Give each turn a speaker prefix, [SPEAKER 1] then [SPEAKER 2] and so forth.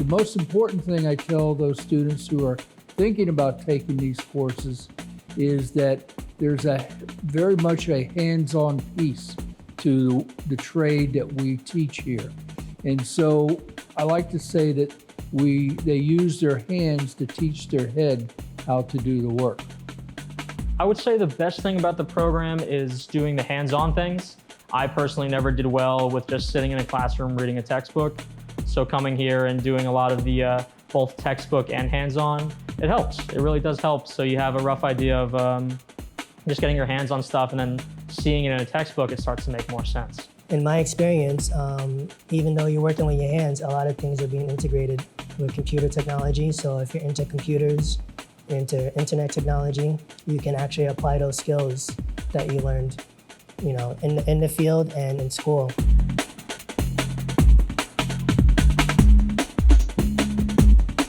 [SPEAKER 1] most important thing I tell those students who are thinking about taking these courses is that there's very much a hands-on piece to the trade that we teach here. And so I like to say that they use their hands to teach their head how to do the work.
[SPEAKER 2] I would say the best thing about the program is doing the hands-on things. I personally never did well with just sitting in a classroom reading a textbook. So coming here and doing a lot of the both textbook and hands-on, it helps. It really does help. So you have a rough idea of just getting your hands on stuff, and then seeing it in a textbook, it starts to make more sense.
[SPEAKER 3] In my experience, even though you're working with your hands, a lot of things are being integrated with computer technology. So if you're into computers, you're into internet technology, you can actually apply those skills that you learned, in the field and in school.